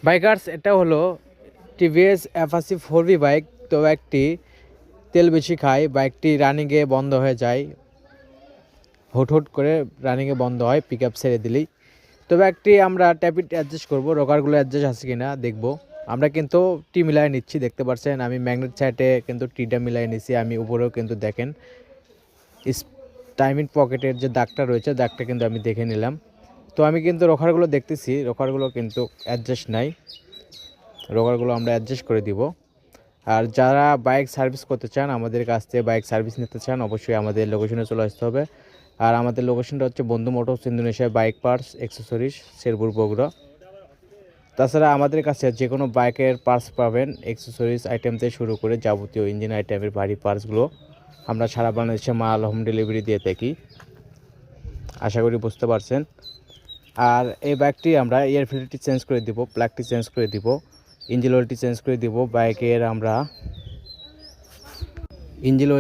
Bikers, এটা হলো TVS Apache 4V bike. তো বাইকটি তেল বেশি খায়, বাইকটি রানিংয়ে বন্ধ হয়ে যায়, হুট করে রানিংয়ে বন্ধ হয় পিক আপ ছেড়ে দিলেই। তো বাইকটি আমরা ট্যাপিট অ্যাডজাস্ট করবো, রকারগুলো অ্যাডজাস্ট আছে কিনা দেখবো। আমরা কিন্তু টি মিলাই নিচ্ছি, দেখতে পাচ্ছেন আমি ম্যাগনেট সাইডে কিন্তু টিটা মিলাই নিচ্ছি। আমি উপরেও কিন্তু দেখেন টাইমিং পকেটের যে দাগটা রয়েছে, দাগটা কিন্তু আমি দেখে নিলাম। তো আমি কিন্তু রকারগুলো দেখতেছি, রকারগুলো কিন্তু অ্যাডজাস্ট নাই, রকারগুলো আমরা অ্যাডজাস্ট করে দিব। আর যারা বাইক সার্ভিস করতে চান, আমাদের কাছ থেকে বাইক সার্ভিস নিতে চান, অবশ্যই আমাদের লোকেশনে চলে আসতে হবে। আর আমাদের লোকেশনটা হচ্ছে বন্ধু motors Indonesia bike parts accessories, Sherpur, Bogura. তাছাড়া আমাদের কাছে যে কোনো বাইকের পার্টস পাবেন, অ্যাক্সেসরিজ আইটেম থেকে শুরু করে যাবতীয় ইঞ্জিন আইটেমের ভারী পার্টসগুলো আমরা সারা বাংলাদেশে মাল হোম ডেলিভারি দিয়ে থাকি। আশা করি বুঝতে পারছেন। আর এই বাইকটি আমরা এয়ার ফিল্টারটি চেঞ্জ করে দিব, প্লাগটি চেঞ্জ করে দিব, ইঞ্জিন অয়েলটি চেঞ্জ করে দিব। বাইকের আমরা ইঞ্জিন অয়েল